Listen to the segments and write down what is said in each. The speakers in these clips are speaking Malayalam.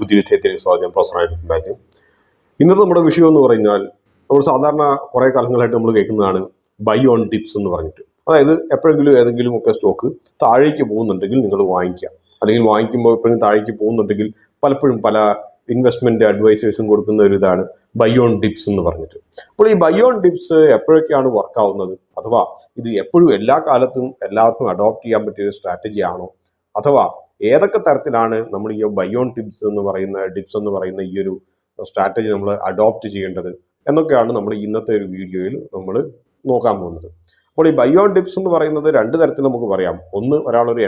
പുതിയ വിദ്യാർത്ഥിയെ സ്വാഗതം. പ്രൊഫസറായിട്ട് മാത്യു. ഇന്നത്തെ നമ്മുടെ വിഷയം എന്ന് പറഞ്ഞാൽ നമ്മൾ സാധാരണ കുറേ കാലങ്ങളായിട്ട് നമ്മൾ കേൾക്കുന്നതാണ് ബൈ ഓൺ ഡിപ്സ് എന്ന് പറഞ്ഞിട്ട്. അതായത് എപ്പോഴെങ്കിലും ഏതെങ്കിലും ഒക്കെ സ്റ്റോക്ക് താഴേക്ക് പോകുന്നുണ്ടെങ്കിൽ നിങ്ങൾ വാങ്ങിക്കുക, അല്ലെങ്കിൽ വാങ്ങിക്കുമ്പോൾ എപ്പോഴും താഴേക്ക് പോകുന്നുണ്ടെങ്കിൽ പലപ്പോഴും പല ഇൻവെസ്റ്റ്മെന്റ് അഡ്വൈസേഴ്സും കൊടുക്കുന്ന ഒരു ഇതാണ് ബൈ ഓൺ ഡിപ്സ് എന്ന് പറഞ്ഞിട്ട്. അപ്പോൾ ഈ ബൈ ഓൺ ഡിപ്സ് എപ്പോഴൊക്കെയാണ് വർക്ക് ആവുന്നത്, അഥവാ ഇത് എപ്പോഴും എല്ലാ കാലത്തും എല്ലാവർക്കും അഡോപ്റ്റ് ചെയ്യാൻ പറ്റിയ ഒരു സ്ട്രാറ്റജി ആണോ, അഥവാ ഏതൊക്കെ തരത്തിലാണ് നമ്മൾ ഈ ബൈ ഓൺ ഡിപ്സ് എന്ന് പറയുന്ന ഈ ഒരു സ്ട്രാറ്റജി നമ്മൾ അഡോപ്റ്റ് ചെയ്യേണ്ടത് എന്നൊക്കെയാണ് നമ്മൾ ഇന്നത്തെ ഒരു വീഡിയോയിൽ നമ്മൾ നോക്കാൻ പോകുന്നത്. അപ്പോൾ ഈ ബൈ ഓൺ ഡിപ്സ് എന്ന് പറയുന്നത് രണ്ട് തരത്തിൽ നമുക്ക് പറയാം. ഒന്ന്, ഒരാളൊരു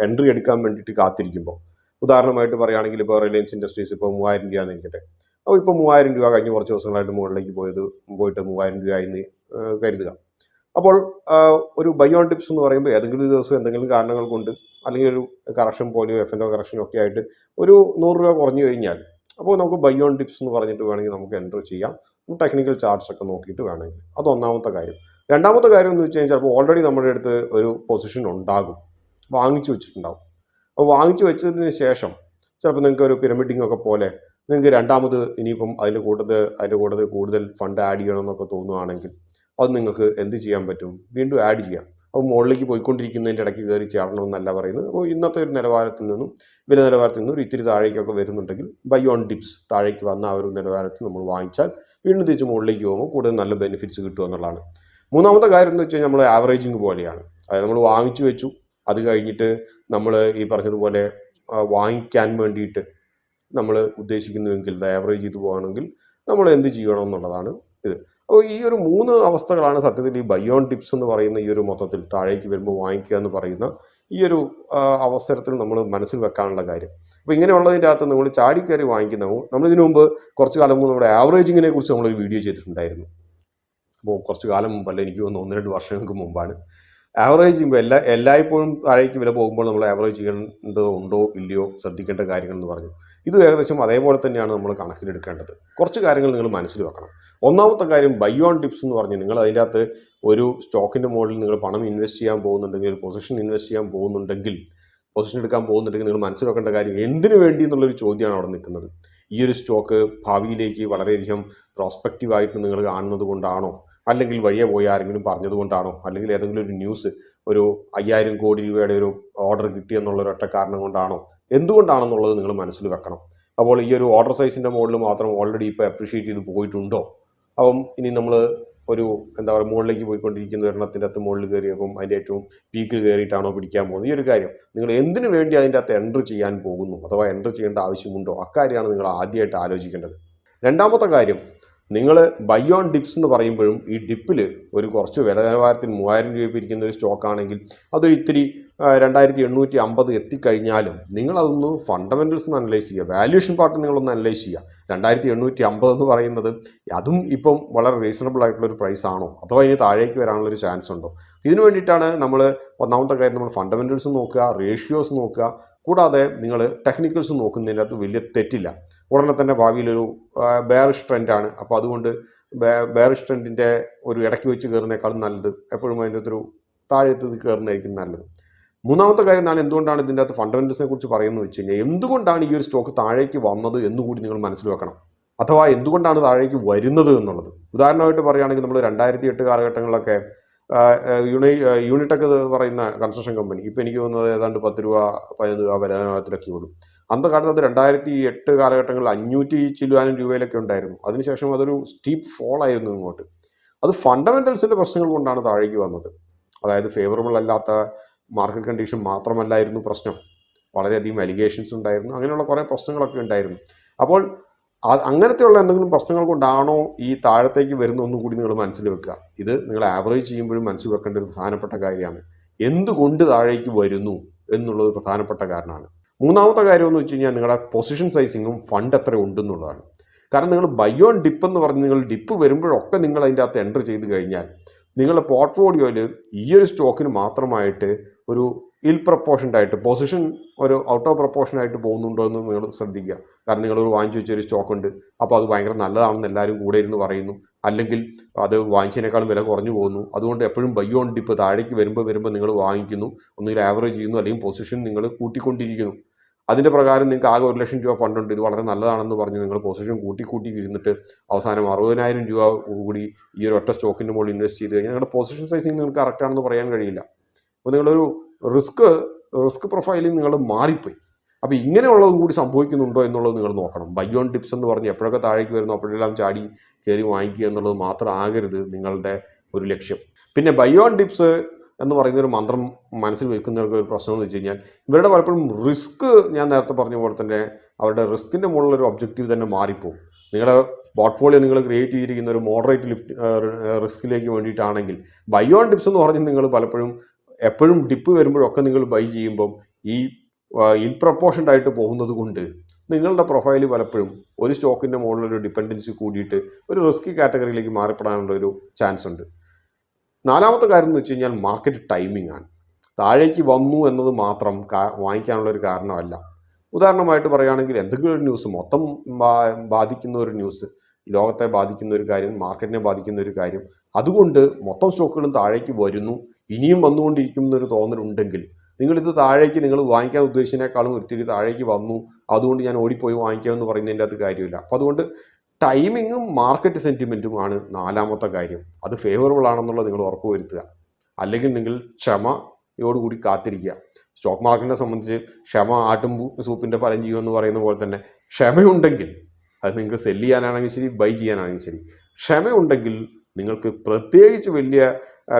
എൻട്രി എടുക്കാൻ വേണ്ടിയിട്ട് കാത്തിരിക്കുമ്പോൾ, ഉദാഹരണമായിട്ട് പറയുകയാണെങ്കിൽ ഇപ്പോൾ റിലയൻസ് ഇൻഡസ്ട്രീസ് ഇപ്പോൾ 3000 രൂപ എന്നിരിക്കട്ടെ. അപ്പോൾ ഇപ്പോൾ 3000 രൂപ കഴിഞ്ഞ് കുറച്ച് ദിവസങ്ങളായിട്ട് മുകളിലേക്ക് പോയിട്ട് 3000 രൂപ എന്ന് കരുതുക. അപ്പോൾ ഒരു ബൈ ഓൺ ടിപ്സ് എന്ന് പറയുമ്പോൾ ഏതെങ്കിലും ഒരു ദിവസം എന്തെങ്കിലും കാരണങ്ങൾ കൊണ്ട്, അല്ലെങ്കിൽ ഒരു കറക്ഷൻ പോലെയോ F&O കറക്ഷനോ ഒക്കെ ആയിട്ട് ഒരു 100 രൂപ കുറഞ്ഞു കഴിഞ്ഞാൽ, അപ്പോൾ നമുക്ക് ബൈ ഓൺ ടിപ്സ് എന്ന് പറഞ്ഞിട്ട് വേണമെങ്കിൽ നമുക്ക് എൻ്റർ ചെയ്യാം. ടെക്നിക്കൽ ചാർട്ട്സ് ഒക്കെ നോക്കിയിട്ട് വേണമെങ്കിൽ. അത് ഒന്നാമത്തെ കാര്യം. രണ്ടാമത്തെ കാര്യം എന്ന് വെച്ച് കഴിഞ്ഞാൽ ചിലപ്പോൾ ഓൾറെഡി നമ്മുടെ അടുത്ത് ഒരു പൊസിഷൻ ഉണ്ടാകും, വാങ്ങിച്ചു വെച്ചിട്ടുണ്ടാകും. അപ്പോൾ വാങ്ങിച്ചു വെച്ചതിന് ശേഷം ചിലപ്പോൾ നിങ്ങൾക്ക് ഒരു പിരമിഡിംഗ് ഒക്കെ പോലെ നിങ്ങൾക്ക് രണ്ടാമത് ഇനിയിപ്പം അതിൻ്റെ കൂട്ടത്തിൽ കൂടുതൽ ഫണ്ട് ആഡ് ചെയ്യണമെന്നൊക്കെ തോന്നുകയാണെങ്കിൽ അത് നിങ്ങൾക്ക് എന്ത് ചെയ്യാൻ പറ്റും, വീണ്ടും ആഡ് ചെയ്യാം. അപ്പോൾ മുകളിലേക്ക് പോയിക്കൊണ്ടിരിക്കുന്നതിൻ്റെ ഇടയ്ക്ക് കയറി ചാടണമെന്നല്ല പറയുന്നത്. അപ്പോൾ ഇന്നത്തെ ഒരു വില നിലവാരത്തിൽ നിന്ന് ഒരു ഇത്തിരി താഴേക്കൊക്കെ വരുന്നുണ്ടെങ്കിൽ ബൈ ഓൺ ഡിപ്സ് താഴേക്ക് വന്ന ആ ഒരു നിലവാരത്തിൽ നമ്മൾ വാങ്ങിച്ചാൽ വീണ്ടും തിരിച്ച് മുകളിലേക്ക് പോകുമ്പോൾ കൂടുതൽ നല്ല ബെനിഫിറ്റ്സ് കിട്ടും എന്നുള്ളതാണ്. മൂന്നാമത്തെ കാര്യം എന്ന് വെച്ച് കഴിഞ്ഞാൽ നമ്മൾ ആവറേജിങ് പോലെയാണ്. അതായത് നമ്മൾ വാങ്ങിച്ചു വെച്ചു, അത് കഴിഞ്ഞിട്ട് നമ്മൾ ഈ പറഞ്ഞതുപോലെ വാങ്ങിക്കാൻ വേണ്ടിയിട്ട് നമ്മൾ ഉദ്ദേശിക്കുന്നുവെങ്കിൽ, ആവറേജ് ചെയ്ത് പോകുകയാണെങ്കിൽ നമ്മൾ എന്ത് ചെയ്യണം എന്നുള്ളതാണ് ഇത്. അപ്പോൾ ഈ ഒരു 3 അവസ്ഥകളാണ് സത്യത്തിൽ ഈ ബൈ ഓൺ ടിപ്സ് എന്ന് പറയുന്ന ഈ ഒരു മൊത്തത്തിൽ താഴേക്ക് വരുമ്പോൾ വാങ്ങിക്കുക എന്ന് പറയുന്ന ഈ ഒരു അവസരത്തിൽ നമ്മൾ മനസ്സിൽ വെക്കാനുള്ള കാര്യം. അപ്പോൾ ഇങ്ങനെയുള്ളതിൻ്റെ അകത്ത് നമ്മൾ ചാടിക്കയറി നമ്മളിതിനു മുമ്പ് കുറച്ച് കാലം മുമ്പ് നമ്മുടെ ആവറേജിങ്ങിനെ കുറിച്ച് നമ്മളൊരു വീഡിയോ ചെയ്തിട്ടുണ്ടായിരുന്നു. അപ്പോൾ കുറച്ച് കാലം മുമ്പല്ല, എനിക്ക് തോന്നുന്നു 1-2 വർഷങ്ങൾക്ക് മുമ്പാണ്. ആവറേജ് ചെയ്യുമ്പോൾ എല്ലായ്പ്പോഴും താഴേക്ക് വില പോകുമ്പോൾ നമ്മൾ ആവറേജ് ചെയ്യേണ്ടതുണ്ടോ ഇല്ലയോ ശ്രദ്ധിക്കേണ്ട കാര്യങ്ങൾ എന്ന് പറഞ്ഞു. ഇത് ഏകദേശം അതേപോലെ തന്നെയാണ് നമ്മൾ കണക്കിലെടുക്കേണ്ടത്. കുറച്ച് കാര്യങ്ങൾ നിങ്ങൾ മനസ്സിൽ വെക്കണം. ഒന്നാമത്തെ കാര്യം, ബൈ ഓൺ ടിപ്സ് എന്ന് പറഞ്ഞ് നിങ്ങൾ അതിൻ്റെ അകത്ത് ഒരു സ്റ്റോക്കിൻ്റെ മുകളിൽ നിങ്ങൾ പണം ഇൻവെസ്റ്റ് ചെയ്യാൻ പോകുന്നുണ്ടെങ്കിൽ, ഒരു പൊസിഷൻ എടുക്കാൻ പോകുന്നുണ്ടെങ്കിൽ നിങ്ങൾ മനസ്സിൽ വെക്കേണ്ട കാര്യം എന്തിനു വേണ്ടി എന്നുള്ളൊരു ചോദ്യമാണ് അവിടെ നിൽക്കുന്നത്. ഈ ഒരു സ്റ്റോക്ക് ഭാവിയിലേക്ക് വളരെയധികം പ്രോസ്പെക്റ്റീവായിട്ട് നിങ്ങൾ കാണുന്നത് കൊണ്ടാണോ, അല്ലെങ്കിൽ വഴിയെ പോയി ആരെങ്കിലും പറഞ്ഞതുകൊണ്ടാണോ, അല്ലെങ്കിൽ ഏതെങ്കിലും ഒരു ന്യൂസ് ഒരു 5000 കോടി രൂപയുടെ ഒരു ഓർഡർ കിട്ടിയെന്നുള്ളൊരു ഒറ്റ കാരണം കൊണ്ടാണോ, എന്തുകൊണ്ടാണെന്നുള്ളത് നിങ്ങൾ മനസ്സിൽ വെക്കണം. അപ്പോൾ ഈ ഒരു ഓർഡർ സൈസിൻ്റെ മുകളിൽ മാത്രം ഓൾറെഡി ഇപ്പോൾ അപ്രീഷിയേറ്റ് ചെയ്ത് പോയിട്ടുണ്ടോ, അപ്പം ഇനി നമ്മൾ ഒരു മുകളിലേക്ക് പോയിക്കൊണ്ടിരിക്കുന്ന ഒരെണ്ണത്തിൻ്റെ അകത്ത് മുകളിൽ കയറിയപ്പം അതിൻ്റെ ഏറ്റവും പീക്കിൽ കയറിയിട്ടാണോ പിടിക്കാൻ പോകുന്നത്, ഈ ഒരു കാര്യം നിങ്ങൾ എന്തിനു വേണ്ടി അതിൻ്റെ അകത്ത് എൻ്റർ ചെയ്യാൻ പോകുന്നു, അഥവാ എൻ്റർ ചെയ്യേണ്ട ആവശ്യമുണ്ടോ, അക്കാര്യമാണ് നിങ്ങൾ ആദ്യമായിട്ട് ആലോചിക്കേണ്ടത്. രണ്ടാമത്തെ കാര്യം, നിങ്ങൾ ബൈ ഓൺ ഡിപ്സ് എന്ന് പറയുമ്പോഴും ഈ ഡിപ്പിൽ ഒരു കുറച്ച് വില നിലവാരത്തിൽ 3000 രൂപ ഇരിക്കുന്ന ഒരു സ്റ്റോക്കാണെങ്കിൽ അതൊരു ഇത്തിരി 2850 എത്തിക്കഴിഞ്ഞാലും നിങ്ങളതൊന്ന് ഫണ്ടമെൻ്റൽസ് ഒന്ന് അനലൈസ് ചെയ്യുക, വാല്യൂഷൻ പാർട്ട് നിങ്ങളൊന്ന് അനലൈസ് ചെയ്യുക. 2850 എന്ന് പറയുന്നത് അതും ഇപ്പം വളരെ റീസണബിൾ ആയിട്ടുള്ളൊരു പ്രൈസ് ആണോ, അഥവാ ഇനി താഴേക്ക് വരാനുള്ളൊരു ചാൻസ് ഉണ്ടോ. ഇതിനു വേണ്ടിയിട്ടാണ് നമ്മൾ ഒന്നാമത്തെ കാര്യം നമ്മൾ ഫണ്ടമെൻ്റൽസ് നോക്കുക, റേഷ്യോസ് നോക്കുക, കൂടാതെ നിങ്ങൾ ടെക്നിക്കൽസ് നോക്കുന്നതിൻ്റെ അകത്ത് വലിയ തെറ്റില്ല. ഉടനെ തന്നെ ഭാവിയിലൊരു ബെയറിഷ് ട്രെൻഡാണ്, അപ്പോൾ അതുകൊണ്ട് ബെയറിഷ് ട്രെൻഡിൻ്റെ ഒരു ഇടയ്ക്ക് വെച്ച് കയറുന്നേക്കാളും നല്ലത് എപ്പോഴും അതിൻ്റെ അകത്തൊരു താഴെത്തത് കയറുന്നതായിരിക്കും നല്ലത്. മൂന്നാമത്തെ കാര്യം, എന്തുകൊണ്ടാണ് ഇതിൻ്റെ അകത്ത് ഫണ്ടമെൻ്റൽസിനെ കുറിച്ച് പറയുന്നത് വെച്ച് കഴിഞ്ഞാൽ, എന്തുകൊണ്ടാണ് ഈ ഒരു സ്റ്റോക്ക് താഴേക്ക് വന്നത് എന്നുകൂടി നിങ്ങൾ മനസ്സിൽ വെക്കണം, അഥവാ എന്തുകൊണ്ടാണ് താഴേക്ക് വരുന്നത് എന്നുള്ളത്. ഉദാഹരണമായിട്ട് പറയുകയാണെങ്കിൽ നമ്മൾ 2008 കാലഘട്ടങ്ങളിലൊക്കെ യൂണിടെക് പറയുന്ന കൺസ്ട്രക്ഷൻ കമ്പനി, ഇപ്പോൾ എനിക്ക് തോന്നുന്നത് ഏതാണ്ട് 10 രൂപ 15 രൂപ വിലനിലവാരത്തിലൊക്കെ ഉള്ളൂ. അന്നത്തെ കാലത്ത് അത് 2008 കാലഘട്ടങ്ങളിൽ 500 ചില്ലുവാനും രൂപയിലൊക്കെ ഉണ്ടായിരുന്നു. അതിനുശേഷം അതൊരു സ്റ്റീപ്പ് ഫോൾ ആയിരുന്നു ഇങ്ങോട്ട്. അത് ഫണ്ടമെൻ്റൽസിൻ്റെ പ്രശ്നങ്ങൾ കൊണ്ടാണ് താഴേക്ക് വന്നത്. അതായത് ഫേവറബിൾ അല്ലാത്ത മാർക്കറ്റ് കണ്ടീഷൻ മാത്രമല്ലായിരുന്നു പ്രശ്നം, വളരെയധികം അലിഗേഷൻസ് ഉണ്ടായിരുന്നു, അങ്ങനെയുള്ള കുറേ പ്രശ്നങ്ങളൊക്കെ ഉണ്ടായിരുന്നു. അപ്പോൾ അങ്ങനത്തെയുള്ള എന്തെങ്കിലും പ്രശ്നങ്ങൾ കൊണ്ടാണോ ഈ താഴത്തേക്ക് വരുന്ന ഒന്നുകൂടി നിങ്ങൾ മനസ്സിൽ വെക്കുക. ഇത് നിങ്ങൾ ആവറേജ് ചെയ്യുമ്പോഴും മനസ്സിൽ വെക്കേണ്ട ഒരു പ്രധാനപ്പെട്ട കാര്യമാണ്. എന്തുകൊണ്ട് താഴേക്ക് വരുന്നു എന്നുള്ളത് പ്രധാനപ്പെട്ട കാരണമാണ്. മൂന്നാമത്തെ കാര്യം എന്ന് വെച്ച് കഴിഞ്ഞാൽ നിങ്ങളുടെ പൊസിഷൻ സൈസിങ്ങും ഫണ്ട് എത്ര ഉണ്ടെന്നുള്ളതാണ്. കാരണം നിങ്ങൾ ബൈ ഓൺ ഡിപ്പ് എന്ന് പറഞ്ഞ് നിങ്ങൾ ഡിപ്പ് വരുമ്പോഴൊക്കെ നിങ്ങൾ അതിൻ്റെ അകത്ത് എൻ്റർ ചെയ്ത് കഴിഞ്ഞാൽ നിങ്ങളുടെ പോർട്ട്ഫോളിയോയിൽ ഈ ഒരു സ്റ്റോക്കിന് മാത്രമായിട്ട് ഒരു ഇൽ പ്രപ്പോർഷനായിട്ട് പൊസിഷൻ ഒരു ഔട്ട് ഓഫ് പ്രപ്പോർഷനായിട്ട് പോകുന്നുണ്ടോ എന്ന് നിങ്ങൾ ശ്രദ്ധിക്കുക. കാരണം നിങ്ങളൊരു വാങ്ങിച്ചു വെച്ചൊരു സ്റ്റോക്ക് ഉണ്ട്, അപ്പോൾ അത് ഭയങ്കര നല്ലതാണെന്ന് എല്ലാവരും കൂടെ ഇരുന്ന് പറയുന്നു, അല്ലെങ്കിൽ അത് വാങ്ങിച്ചതിനേക്കാളും വില കുറഞ്ഞു പോകുന്നു. അതുകൊണ്ട് എപ്പോഴും ബൈ ഓൺ ഡിപ്പ് താഴേക്ക് വരുമ്പോൾ നിങ്ങൾ വാങ്ങിക്കുന്നു, ഒന്നുകിൽ ആവറേജ് ചെയ്യുന്നു, അല്ലെങ്കിൽ പൊസിഷൻ നിങ്ങൾ കൂട്ടിക്കൊണ്ടിരിക്കുന്നു. അതിൻ്റെ പ്രകാരം നിങ്ങൾക്ക് ആകെ 1 ലക്ഷം രൂപ ഫണ്ടുണ്ട്, ഇത് വളരെ നല്ലതാണെന്ന് പറഞ്ഞ് നിങ്ങൾ പൊസിഷൻ കൂട്ടി ഇരുന്നിട്ട് അവസാനം 60,000 രൂപ കൂടി ഈ ഒരു ഒറ്റ സ്റ്റോക്കിൻ്റെ മുകളിൽ ഇൻവെസ്റ്റ് ചെയ്ത് കഴിഞ്ഞാൽ നിങ്ങളുടെ പൊസിഷൻ സൈസിങ് നിങ്ങൾക്ക് കറക്റ്റാണെന്ന് പറയാൻ കഴിയില്ല. അപ്പോൾ നിങ്ങളൊരു റിസ്ക് പ്രൊഫൈലിൽ നിങ്ങൾ മാറിപ്പോയി. അപ്പോൾ ഇങ്ങനെയുള്ളതും കൂടി സംഭവിക്കുന്നുണ്ടോ എന്നുള്ളത് നിങ്ങൾ നോക്കണം. ബൈ ഓൺ ഡിപ്സ് എന്ന് പറഞ്ഞ് എപ്പോഴൊക്കെ താഴേക്ക് വരുന്നു അപ്പോഴെല്ലാം ചാടി കയറി വാങ്ങിക്കുക എന്നുള്ളത് മാത്രം ആകരുത് നിങ്ങളുടെ ഒരു ലക്ഷ്യം. പിന്നെ ബൈ ഓൺ ഡിപ്സ് എന്ന് പറയുന്ന ഒരു മന്ത്രം മനസ്സിൽ വെക്കുന്നവർക്ക് ഒരു പ്രശ്നം എന്ന് വെച്ച് കഴിഞ്ഞാൽ ഇവരുടെ പലപ്പോഴും റിസ്ക്, ഞാൻ നേരത്തെ പറഞ്ഞ പോലെ തന്നെ അവരുടെ റിസ്കിൻ്റെ മുകളിലൊരു ഒബ്ജക്റ്റീവ് തന്നെ മാറിപ്പോകും. നിങ്ങളുടെ പോർട്ട്ഫോളിയോ നിങ്ങൾ ക്രിയേറ്റ് ചെയ്തിരിക്കുന്ന ഒരു മോഡറേറ്റ് റിസ്കിലേക്ക് വേണ്ടിയിട്ടാണെങ്കിൽ ബൈ ഓൺ ഡിപ്സ് എന്ന് പറഞ്ഞ് നിങ്ങൾ പലപ്പോഴും എപ്പോഴും ഡിപ്പ് വരുമ്പോഴൊക്കെ നിങ്ങൾ ബൈ ചെയ്യുമ്പം ഈ ഇൻ പ്രൊപ്പോർഷൻഡ് ആയിട്ട് പോകുന്നത് കൊണ്ട് നിങ്ങളുടെ പ്രൊഫൈൽ പലപ്പോഴും ഒരു സ്റ്റോക്കിൻ്റെ മുകളിലൊരു ഡിപ്പെൻഡൻസി കൂടിയിട്ട് ഒരു റിസ്കി കാറ്റഗറിയിലേക്ക് മാറിപ്പെടാനുള്ളൊരു ചാൻസ് ഉണ്ട്. 4ാമത്തെ കാര്യം എന്ന് വെച്ച് കഴിഞ്ഞാൽ മാർക്കറ്റ് ടൈമിംഗ് ആണ്. താഴേക്ക് വന്നു എന്നത് മാത്രം വാങ്ങിക്കാനുള്ളൊരു കാരണമല്ല. ഉദാഹരണമായിട്ട് പറയുകയാണെങ്കിൽ എന്തെങ്കിലും ഒരു ന്യൂസ് മൊത്തം ബാധിക്കുന്ന ഒരു ന്യൂസ്, ലോകത്തെ ബാധിക്കുന്ന ഒരു കാര്യം, മാർക്കറ്റിനെ ബാധിക്കുന്ന ഒരു കാര്യം, അതുകൊണ്ട് മൊത്തം സ്റ്റോക്കുകളും താഴേക്ക് വരുന്നു, ഇനിയും വന്നുകൊണ്ടിരിക്കുന്ന ഒരു തോന്നലുണ്ടെങ്കിൽ നിങ്ങളിത് താഴേക്ക് നിങ്ങൾ വാങ്ങിക്കാൻ ഉദ്ദേശിച്ചതിനേക്കാളും ഒത്തിരി താഴേക്ക് വന്നു, അതുകൊണ്ട് ഞാൻ ഓടിപ്പോയി വാങ്ങിക്കാമെന്ന് പറയുന്നതിൻ്റെ അത് കാര്യമില്ല. അപ്പോൾ അതുകൊണ്ട് ടൈമിങ്ങും മാർക്കറ്റ് സെൻറ്റിമെൻറ്റുമാണ് 4ാമത്തെ കാര്യം. അത് ഫേവറബിൾ ആണെന്നുള്ളത് നിങ്ങൾ ഉറപ്പുവരുത്തുക. അല്ലെങ്കിൽ നിങ്ങൾ ക്ഷമയോടുകൂടി കാത്തിരിക്കുക. സ്റ്റോക്ക് മാർക്കറ്റിനെ സംബന്ധിച്ച് ക്ഷമ ആട്ടും സൂപ്പിൻ്റെ ഫലം ചെയ്യുമെന്ന് പറയുന്ന പോലെ തന്നെ ക്ഷമയുണ്ടെങ്കിൽ അത് നിങ്ങൾക്ക് സെല്ല് ചെയ്യാനാണെങ്കിൽ ശരി, ബൈ ചെയ്യാനാണെങ്കിൽ ശരി, ക്ഷമയുണ്ടെങ്കിൽ നിങ്ങൾക്ക് പ്രത്യേകിച്ച് വലിയ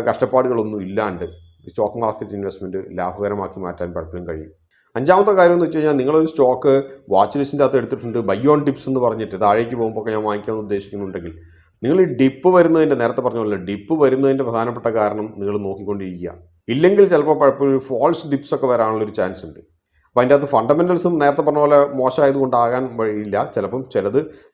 കഷ്ടപ്പാടുകളൊന്നും ഇല്ലാണ്ട് സ്റ്റോക്ക് മാർക്കറ്റ് ഇൻവെസ്റ്റ്മെൻറ്റ് ലാഭകരമാക്കി മാറ്റാൻ പലപ്പോഴും കഴിയും. 5ാമത്തെ കാര്യം എന്ന് വെച്ച് കഴിഞ്ഞാൽ നിങ്ങളൊരു സ്റ്റോക്ക് വാച്ച് ലിസ്റ്റിൻ്റെ അകത്ത് എടുത്തിട്ടുണ്ട്, ബൈ ഓൺ ഡിപ്സ് എന്ന് പറഞ്ഞിട്ട് താഴേക്ക് പോകുമ്പോൾ ഞാൻ വാങ്ങിക്കാമെന്ന് ഉദ്ദേശിക്കുന്നുണ്ടെങ്കിൽ നിങ്ങൾ ഈ ഡിപ്പ് വരുന്നതിൻ്റെ, നേരത്തെ പറഞ്ഞ പോലെ ഡിപ്പ് വരുന്നതിൻ്റെ പ്രധാനപ്പെട്ട കാരണം നിങ്ങൾ നോക്കിക്കൊണ്ടിരിക്കുക. ഇല്ലെങ്കിൽ ചിലപ്പോൾ പലപ്പോഴും ഫോൾസ് ഡിപ്സ് ഒക്കെ വരാനുള്ളൊരു ചാൻസ് ഉണ്ട്. അപ്പോൾ അതിൻ്റെ അകത്ത് ഫണ്ടമെൻ്റൽസും നേരത്തെ പറഞ്ഞ പോലെ മോശമായതുകൊണ്ടാകാൻ വഴിയില്ല. ചിലപ്പം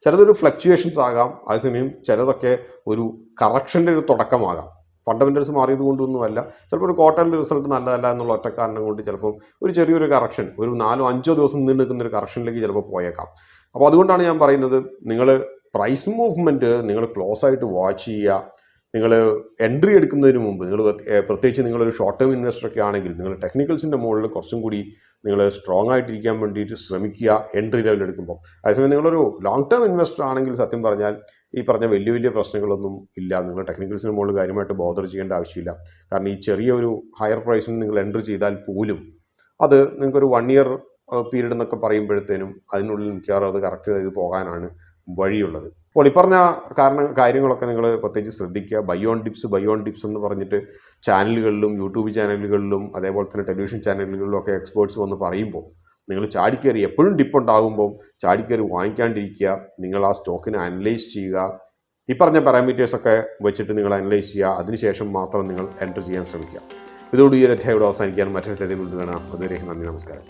ചിലതൊരു ഫ്ലക്ച്വേഷൻസ് ആകാം, അതേസമയം ചിലതൊക്കെ ഒരു കറക്ഷൻ്റെ ഒരു തുടക്കമാകാം. ഫണ്ടമെൻ്റൽസ് മാറിയത് കൊണ്ടൊന്നുമല്ല, ചിലപ്പോൾ ഒരു ക്വാർട്ടറിൻ്റെ റിസൾട്ട് നല്ലതല്ല എന്നുള്ള ഒറ്റ കാരണം കൊണ്ട് ചിലപ്പം ഒരു ചെറിയൊരു കറക്ഷൻ, ഒരു 4-5 ദിവസം നീണ്ടു നിൽക്കുന്ന ഒരു കറക്ഷനിലേക്ക് ചിലപ്പോൾ പോയേക്കാം. അപ്പോൾ അതുകൊണ്ടാണ് ഞാൻ പറയുന്നത്, നിങ്ങൾ പ്രൈസ് മൂവ്മെൻറ്റ് നിങ്ങൾ ക്ലോസ് ആയിട്ട് വാച്ച് ചെയ്യുക. നിങ്ങൾ എൻട്രി എടുക്കുന്നതിന് മുമ്പ് പ്രത്യേകിച്ച് നിങ്ങളൊരു ഷോർട്ട് ടേം ഇൻവെസ്റ്ററൊക്കെ ആണെങ്കിൽ നിങ്ങൾ ടെക്നിക്കൽസിൻ്റെ മുകളിൽ കുറച്ചും കൂടി നിങ്ങൾ സ്ട്രോങ് ആയിട്ടിരിക്കാൻ വേണ്ടിയിട്ട് ശ്രമിക്കുക എൻട്രി ലെവൽ എടുക്കുമ്പോൾ. അതേസമയം നിങ്ങളൊരു ലോങ് ടേം ഇൻവെസ്റ്റർ ആണെങ്കിൽ സത്യം പറഞ്ഞാൽ ഈ പറഞ്ഞ വലിയ പ്രശ്നങ്ങളൊന്നും ഇല്ല. നിങ്ങൾ ടെക്നിക്കൽസിന് മുകളിൽ കാര്യമായിട്ട് ബോദർ ചെയ്യേണ്ട ആവശ്യമില്ല. കാരണം ഈ ചെറിയ ഒരു ഹയർ പ്രൈസിൽ നിങ്ങൾ എൻട്രി ചെയ്താൽ പോലും അത് നിങ്ങൾക്കൊരു 1 ഇയർ പീരീഡ് എന്നൊക്കെ പറയുമ്പോഴത്തേനും അതിനുള്ളിൽ മിക്കവാറും അത് കറക്റ്റ് ചെയ്ത് പോകാനാണ് വഴിയുള്ളത്. അപ്പോൾ ഈ പറഞ്ഞ കാര്യങ്ങളൊക്കെ നിങ്ങൾ പ്രത്യേകിച്ച് ശ്രദ്ധിക്കുക. ബൈ ഓൺ ടിപ്സ് എന്ന് പറഞ്ഞിട്ട് ചാനലുകളിലും യൂട്യൂബ് ചാനലുകളിലും അതേപോലെ തന്നെ ടെലിവിഷൻ ചാനലുകളിലും ഒക്കെ എക്സ്പേർട്സ് വന്ന് പറയുമ്പോൾ നിങ്ങൾ ചാടിക്കയറി, എപ്പോഴും ഡിപ്പ് ഉണ്ടാകുമ്പോൾ ചാടിക്കയറി വാങ്ങിക്കാണ്ടിരിക്കുക. നിങ്ങൾ ആ സ്റ്റോക്കിനെ അനലൈസ് ചെയ്യുക. ഈ പറഞ്ഞ പാരാമീറ്റേഴ്സൊക്കെ വെച്ചിട്ട് നിങ്ങൾ അനലൈസ് ചെയ്യുക. അതിനുശേഷം മാത്രം നിങ്ങൾ എൻ്റർ ചെയ്യാൻ ശ്രമിക്കുക. ഇതോട് ഈ ഒരു അധ്യായം ഇവിടെ അവസാനിക്കാൻ മറ്റൊരു അധ്യായം കൊണ്ട് കാണാം. അതുവരെ നന്ദി, നമസ്കാരം.